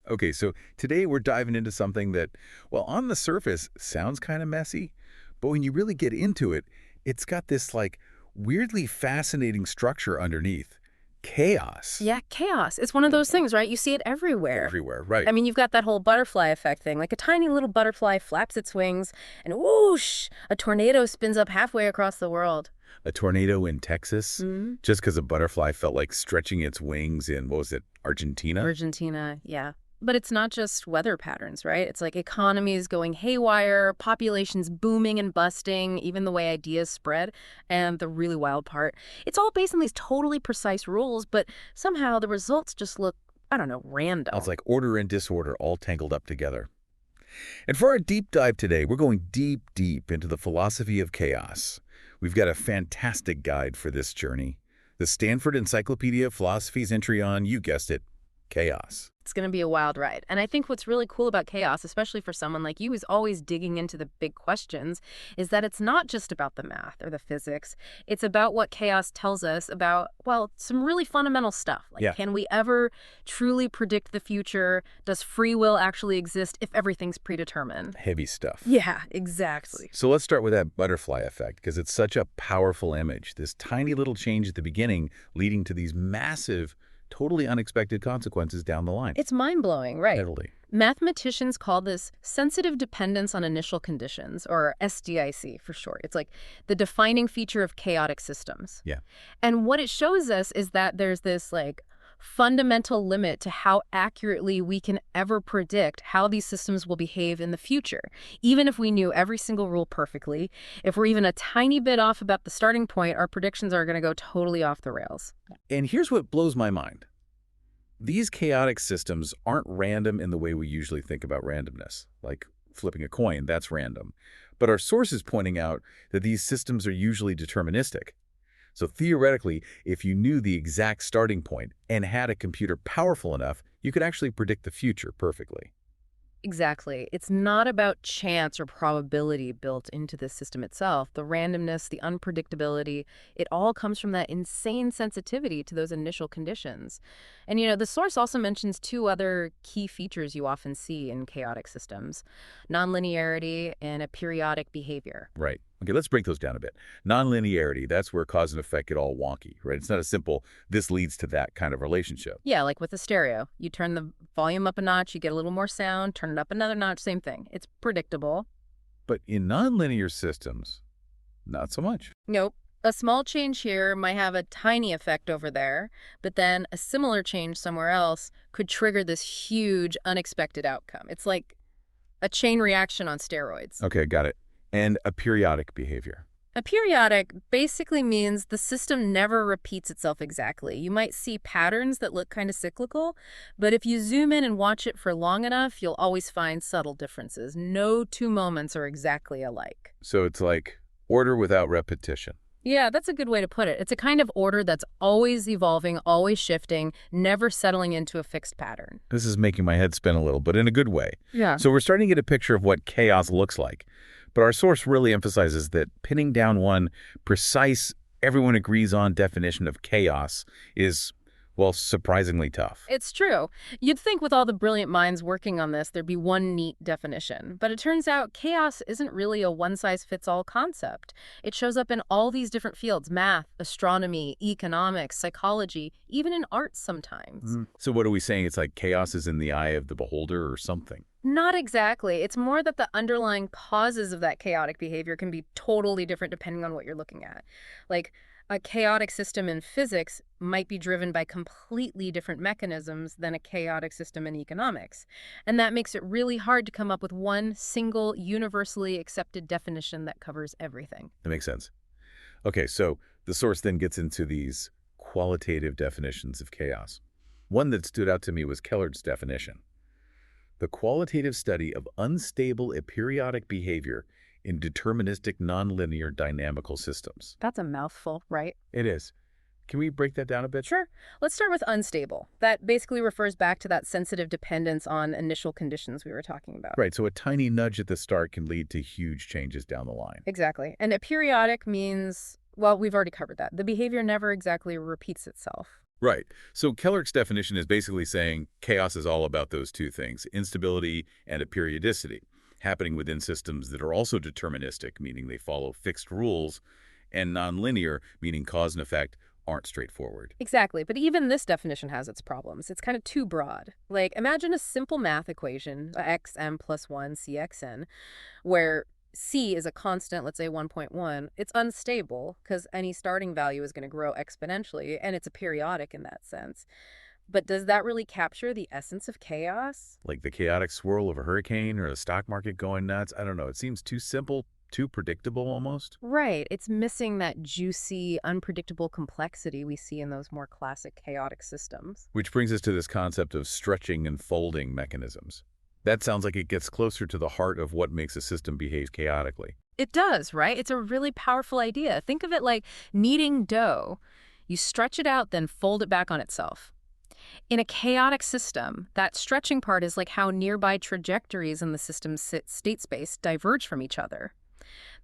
Okay, so today we're diving into something that, well, on the surface sounds kind of messy, but when you really get into it, it's got this like weirdly fascinating structure underneath. Chaos. Yeah, chaos. It's one of those things, right? You see it everywhere. Everywhere, right. I mean, you've got that whole butterfly effect thing. Like a tiny little butterfly flaps its wings, and whoosh, a tornado spins up halfway across the world. A tornado in Texas, Hmm. just because a butterfly felt like stretching its wings in, what was it, Argentina? Argentina, yeah. But it's not just weather patterns, right? It's like economies going haywire, populations booming and busting, even the way ideas spread. And the really wild part, it's all based on these totally precise rules, but somehow the results just look, I don't know, It's random. like order and disorder all tangled up together. And for our deep dive today, we're going deep, deep into the philosophy of chaos. We've got a fantastic guide for this journey. The Stanford Encyclopedia of Philosophy's entry on, you guessed it, chaos. It's going to be a wild ride. And I think what's really cool about chaos, especially for someone like you who's always digging into the big questions, is that it's not just about the math or the physics. It's about what chaos tells us about, well, some really fundamental stuff. Like, Yeah, can we ever truly predict the future? Does free will actually exist if everything's predetermined? heavy stuff. Yeah, exactly. So let's start with that butterfly effect because it's such a powerful image. This tiny little change at the beginning leading to these massive, totally unexpected consequences down the line. It's mind-blowing, right? Totally. Mathematicians call this sensitive dependence on initial conditions, or SDIC for short. It's like the defining feature of chaotic systems. Yeah. And what it shows us is that there's this like fundamental limit to how accurately we can ever predict how these systems will behave in the future. Even if we knew every single rule perfectly, if we're even a tiny bit off about the starting point, our predictions are going to go totally off the rails. And here's what blows my mind. These chaotic systems aren't random in the way we usually think about randomness, like flipping a coin, that's random. But our source is pointing out that these systems are usually deterministic. So theoretically, if you knew the exact starting point and had a computer powerful enough, you could actually predict the future perfectly. Exactly. It's not about chance or probability built into the system itself. The randomness, the unpredictability, it all comes from that insane sensitivity to those initial conditions. And, the source also mentions two other key features you often see in chaotic systems: nonlinearity and a periodic behavior. Right. Okay, let's break those down a bit. Nonlinearity, that's where cause and effect get all wonky, right? It's not a simple, this leads to that kind of relationship. Yeah, like with a stereo. You turn the volume up a notch, you get a little more sound, turn it up another notch, same thing. It's predictable. But in nonlinear systems, not so much. Nope. A small change here might have a tiny effect over there, but then a similar change somewhere else could trigger this huge, unexpected outcome. It's like a chain reaction on steroids. Okay, got it. And a periodic behavior. A periodic basically means the system never repeats itself exactly. You might see patterns that look kind of cyclical, but if you zoom in and watch it for long enough, you'll always find subtle differences. No two moments are exactly alike. So it's like order without repetition. Yeah, that's a good way to put it. It's a kind of order that's always evolving, always shifting, never settling into a fixed pattern. This is making my head spin a little, but in a good way. Yeah. So we're starting to get a picture of what chaos looks like. But our source really emphasizes that pinning down one precise, everyone agrees on definition of chaos is, well, surprisingly tough. It's true. You'd think with all the brilliant minds working on this, there'd be one neat definition. But it turns out chaos isn't really a one-size-fits-all concept. It shows up in all these different fields: math, astronomy, economics, psychology, even in art sometimes. So what are we saying? It's like chaos is in the eye of the beholder or something. Not exactly. It's more that the underlying causes of that chaotic behavior can be totally different depending on what you're looking at. Like, a chaotic system in physics might be driven by completely different mechanisms than a chaotic system in economics. And that makes it really hard to come up with one single, universally accepted definition that covers everything. That makes sense. Okay, so the source then gets into these qualitative definitions of chaos. One that stood out to me was Kellard's definition. The qualitative study of unstable aperiodic behavior in deterministic nonlinear dynamical systems. That's a mouthful, right? It is. Can we break that down a bit? Sure. Let's start with unstable. That basically refers back to that sensitive dependence on initial conditions we were talking about. Right, so a tiny nudge at the start can lead to huge changes down the line. Exactly. And aperiodic means, well, we've already covered that. The behavior never exactly repeats itself. Right. So Keller's definition is basically saying chaos is all about those two things, instability and a periodicity, happening within systems that are also deterministic, meaning they follow fixed rules, and nonlinear, meaning cause and effect aren't straightforward. Exactly, but even this definition has its problems. It's kind of too broad. Like, imagine a simple math equation, xm plus 1 cxn, where c is a constant, let's say 1.1. It's unstable because any starting value is going to grow exponentially, and it's a periodic in that sense. But does that really capture the essence of chaos? Like the chaotic swirl of a hurricane or the stock market going nuts. I don't know. It seems too simple, too predictable almost. Right. It's missing that juicy, unpredictable complexity we see in those more classic chaotic systems. Which brings us to this concept of stretching and folding mechanisms. That sounds like it gets closer to the heart of what makes a system behave chaotically. It does, right? It's a really powerful idea. Think of it like kneading dough. You stretch it out, then fold it back on itself. In a chaotic system, that stretching part is like how nearby trajectories in the system's state space diverge from each other.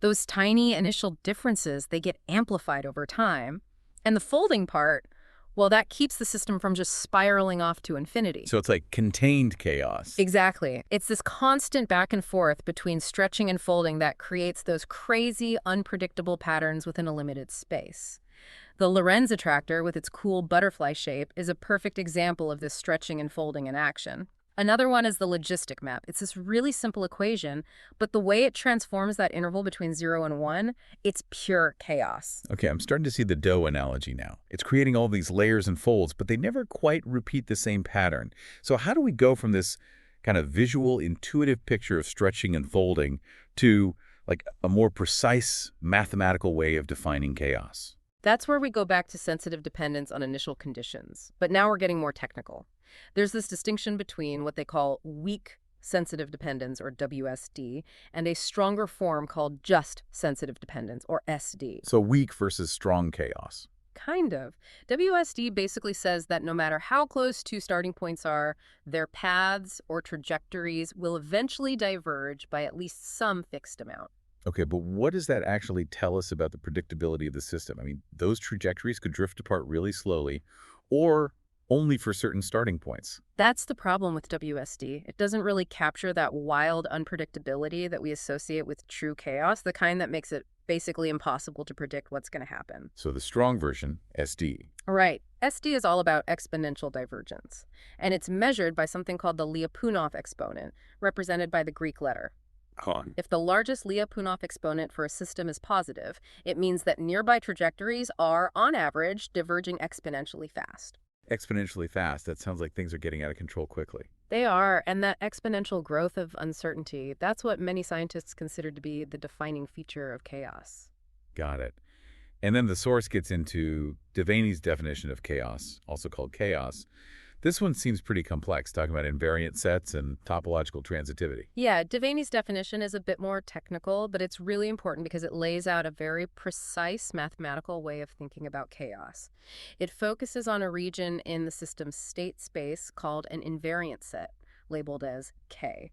Those tiny initial differences, they get amplified over time. And the folding part, well, that keeps the system from just spiraling off to infinity. So it's like contained chaos. Exactly. It's this constant back and forth between stretching and folding that creates those crazy, unpredictable patterns within a limited space. The Lorenz attractor, with its cool butterfly shape, is a perfect example of this stretching and folding in action. Another one is the logistic map. It's this really simple equation, but the way it transforms that interval between 0 and 1, it's pure chaos. Okay, I'm starting to see the dough analogy now. It's creating all these layers and folds, but they never quite repeat the same pattern. So how do we go from this kind of visual, intuitive picture of stretching and folding to like a more precise mathematical way of defining chaos? That's where we go back to sensitive dependence on initial conditions. But now we're getting more technical. There's this distinction between what they call weak sensitive dependence, or WSD, and a stronger form called just sensitive dependence, or SD. So weak versus strong chaos. Kind of. WSD basically says that no matter how close two starting points are, their paths or trajectories will eventually diverge by at least some fixed amount. Okay, but what does that actually tell us about the predictability of the system? I mean, those trajectories could drift apart really slowly or only for certain starting points. That's the problem with WSD. It doesn't really capture that wild unpredictability that we associate with true chaos, the kind that makes it basically impossible to predict what's going to happen. So the strong version, SD. Right. SD is all about exponential divergence, and it's measured by something called the Lyapunov exponent, represented by the Greek letter. If the largest Lyapunov exponent for a system is positive, it means that nearby trajectories are, on average, diverging exponentially fast. Exponentially fast. That sounds like things are getting out of control quickly. They are, and that exponential growth of uncertainty, that's what many scientists consider to be the defining feature of chaos. Got it. And then the source gets into Devaney's definition of chaos, also called chaos. This one seems pretty complex, talking about invariant sets and topological transitivity. Yeah, Devaney's definition is a bit more technical, but it's really important because it lays out a very precise mathematical way of thinking about chaos. It focuses on a region in the system's state space called an invariant set, labeled as K.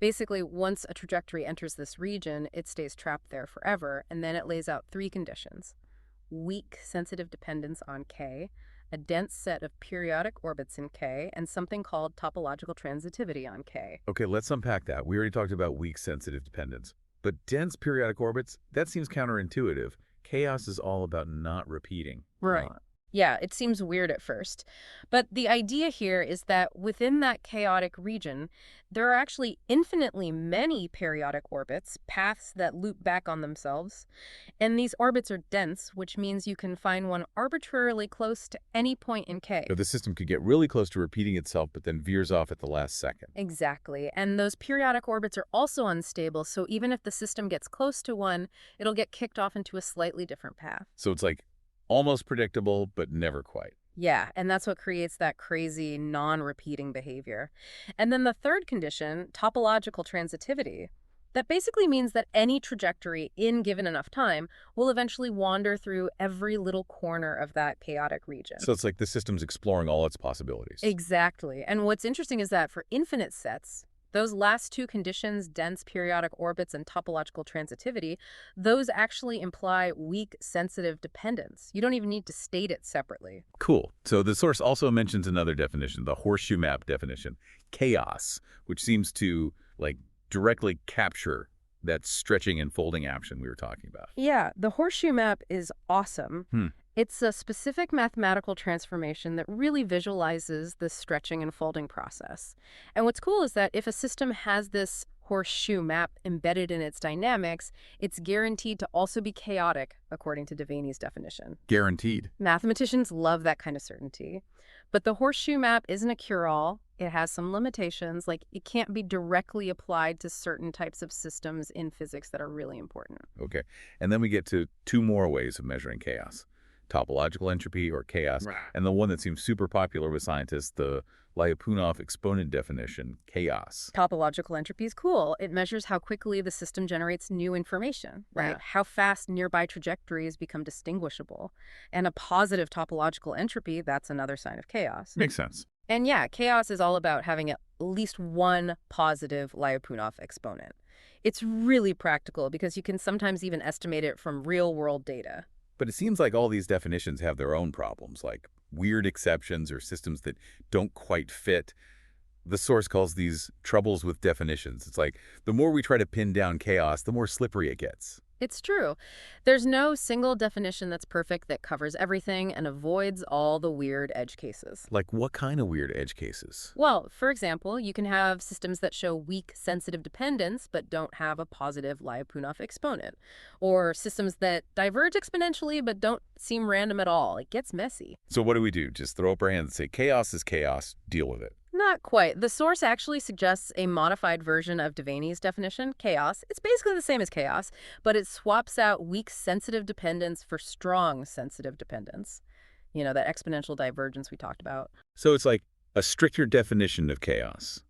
Basically, once a trajectory enters this region, it stays trapped there forever, and then it lays out three conditions: weak sensitive dependence on K, a dense set of periodic orbits in K, and something called topological transitivity on K. Okay, let's unpack that. We already talked about weak sensitive dependence. But dense periodic orbits, that seems counterintuitive. Chaos is all about not repeating. Right. Yeah, it seems weird at first. But the idea here is that within that chaotic region, there are actually infinitely many periodic orbits, paths that loop back on themselves. And these orbits are dense, which means you can find one arbitrarily close to any point in K. So the system could get really close to repeating itself, but then veers off at the last second. Exactly. And those periodic orbits are also unstable, so even if the system gets close to one, it'll get kicked off into a slightly different path. So it's like almost predictable, but never quite. Yeah, and that's what creates that crazy non-repeating behavior. And then the third condition, topological transitivity, that basically means that any trajectory in given enough time will eventually wander through every little corner of that chaotic region. So it's like the system's exploring all its possibilities. Exactly. And what's interesting is that for infinite sets, Those last two conditions, dense periodic orbits and topological transitivity, those actually imply weak sensitive dependence. You don't even need to state it separately. Cool. So the source also mentions another definition, the horseshoe map definition, chaos, which seems to directly capture that stretching and folding action we were talking about. Yeah, the horseshoe map is awesome. Hmm. It's a specific mathematical transformation that really visualizes the stretching and folding process. And what's cool is that if a system has this horseshoe map embedded in its dynamics, it's guaranteed to also be chaotic, according to Devaney's definition. Guaranteed. Mathematicians love that kind of certainty. But the horseshoe map isn't a cure-all. It has some limitations, like it can't be directly applied to certain types of systems in physics that are really important. Okay. And then we get to two more ways of measuring chaos. Topological entropy, or chaos, Right. and the one that seems super popular with scientists, the Lyapunov exponent definition, chaos. Topological entropy is cool. It measures how quickly the system generates new information, right? Yeah. How fast nearby trajectories become distinguishable. And a positive topological entropy, that's another sign of chaos. Makes sense. And yeah, chaos is all about having at least one positive Lyapunov exponent. It's really practical because you can sometimes even estimate it from real-world data. But it seems like all these definitions have their own problems, like weird exceptions or systems that don't quite fit. The source calls these troubles with definitions. It's like the more we try to pin down chaos, the more slippery it gets. It's true. There's no single definition that's perfect that covers everything and avoids all the weird edge cases. Like what kind of weird edge cases? Well, for example, you can have systems that show weak sensitive dependence but don't have a positive Lyapunov exponent. Or systems that diverge exponentially but don't seem random at all. It gets messy. So what do? Just throw up our hands and say chaos is chaos, deal with it. Not quite. The source actually suggests a modified version of Devaney's definition, chaos. It's basically the same as chaos, but it swaps out weak sensitive dependence for strong sensitive dependence. You know, that exponential divergence we talked about. So it's like a stricter definition of chaos.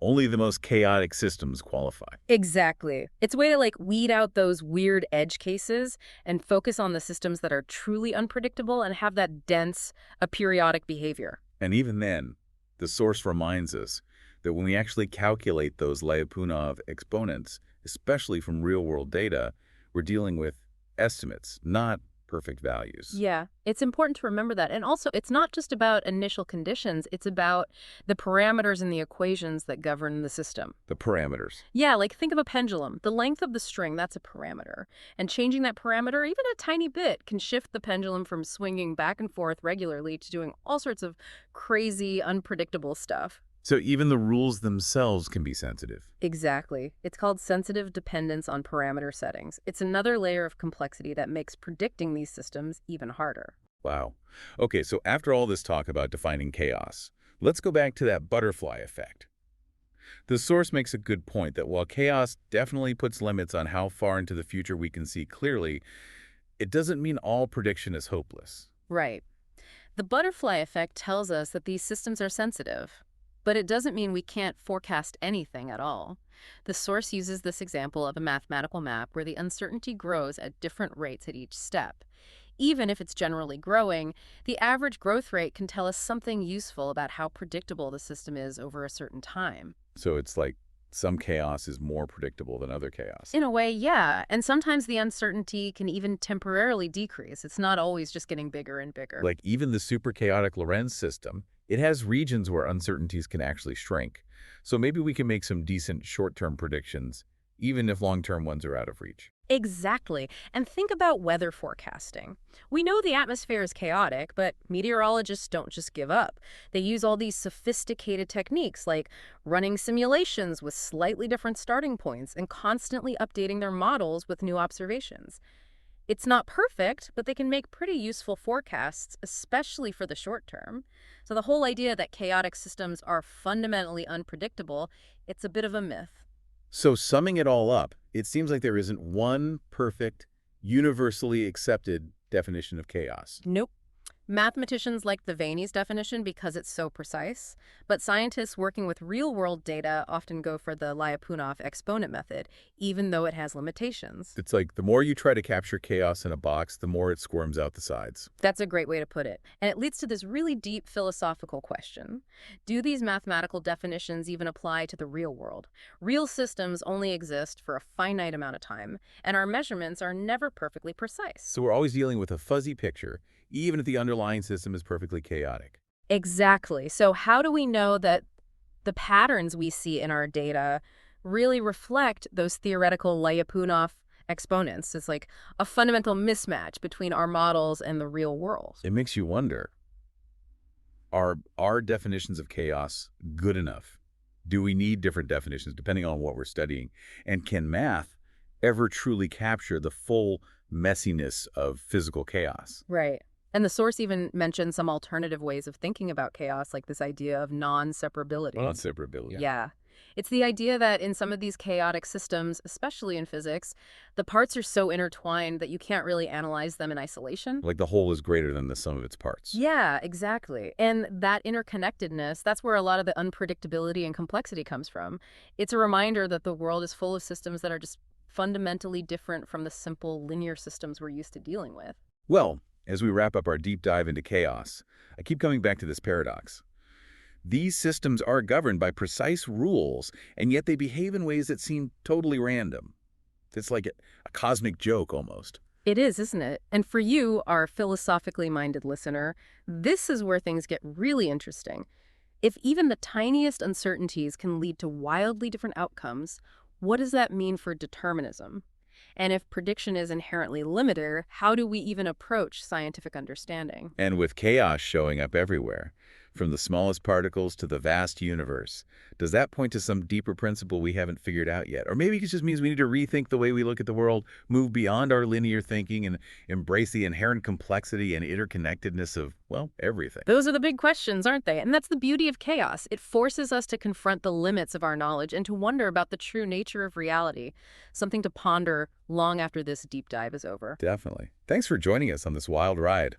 Only the most chaotic systems qualify. Exactly. It's a way to weed out those weird edge cases and focus on the systems that are truly unpredictable and have that dense, aperiodic behavior. And even then, the source reminds us that when we actually calculate those Lyapunov exponents, especially from real-world data, we're dealing with estimates, not perfect values. Yeah, it's important to remember that. And also, it's not just about initial conditions. It's about the parameters in the equations that govern the system. The parameters. Yeah, think of a pendulum. The length of the string, that's a parameter. And changing that parameter, even a tiny bit, can shift the pendulum from swinging back and forth regularly to doing all sorts of crazy, unpredictable stuff. So even the rules themselves can be sensitive. Exactly. It's called sensitive dependence on parameter settings. It's another layer of complexity that makes predicting these systems even harder. Wow. Okay, so after all this talk about defining chaos, let's go back to that butterfly effect. The source makes a good point that while chaos definitely puts limits on how far into the future we can see clearly, it doesn't mean all prediction is hopeless. Right. The butterfly effect tells us that these systems are sensitive, but it doesn't mean we can't forecast anything at all. The source uses this example of a mathematical map where the uncertainty grows at different rates at each step. Even if it's generally growing, the average growth rate can tell us something useful about how predictable the system is over a certain time. So it's like some chaos is more predictable than other chaos. In a way, yeah. And sometimes the uncertainty can even temporarily decrease. It's not always just getting bigger and bigger. Like even the super chaotic Lorentz system, it has regions where uncertainties can actually shrink. So maybe we can make some decent short-term predictions, even if long-term ones are out of reach. Exactly. And think about weather forecasting. We know the atmosphere is chaotic, but meteorologists don't just give up. They use all these sophisticated techniques like running simulations with slightly different starting points and constantly updating their models with new observations. It's not perfect, but they can make pretty useful forecasts, especially for the short term. So the whole idea that chaotic systems are fundamentally unpredictable, it's a bit of a myth. So summing it all up, it seems like there isn't one perfect, universally accepted definition of chaos. Nope. Mathematicians like the Vaines definition because it's so precise, but scientists working with real-world data often go for the Lyapunov exponent method, even though it has limitations. It's like the more you try to capture chaos in a box, the more it squirms out the sides. That's a great way to put it. And it leads to this really deep philosophical question. Do these mathematical definitions even apply to the real world? Real systems only exist for a finite amount of time, and our measurements are never perfectly precise. So we're always dealing with a fuzzy picture, even if the underlying system is perfectly chaotic. Exactly. So how do we know that the patterns we see in our data really reflect those theoretical Lyapunov exponents? It's like a fundamental mismatch between our models and the real world. It makes you wonder, are our definitions of chaos good enough? Do we need different definitions depending on what we're studying? And can math ever truly capture the full messiness of physical chaos? Right. And the source even mentions some alternative ways of thinking about chaos, like this idea of non-separability. Non-separability. Yeah. It's the idea that in some of these chaotic systems, especially in physics, the parts are so intertwined that you can't really analyze them in isolation. Like the whole is greater than the sum of its parts. Yeah, exactly. And that interconnectedness, that's where a lot of the unpredictability and complexity comes from. It's a reminder that the world is full of systems that are just fundamentally different from the simple linear systems we're used to dealing with. Well, as we wrap up our deep dive into chaos, I keep coming back to this paradox. These systems are governed by precise rules, and yet they behave in ways that seem totally random. It's like a cosmic joke almost. It is, isn't it? And for you, our philosophically minded listener, this is where things get really interesting. If even the tiniest uncertainties can lead to wildly different outcomes, what does that mean for determinism? And if prediction is inherently limited, how do we even approach scientific understanding? And with chaos showing up everywhere, from the smallest particles to the vast universe, does that point to some deeper principle we haven't figured out yet? Or maybe it just means we need to rethink the way we look at the world, move beyond our linear thinking, and embrace the inherent complexity and interconnectedness of, well, everything. Those are the big questions, aren't they? And that's the beauty of chaos. It forces us to confront the limits of our knowledge and to wonder about the true nature of reality, something to ponder long after this deep dive is over. Definitely. Thanks for joining us on this wild ride.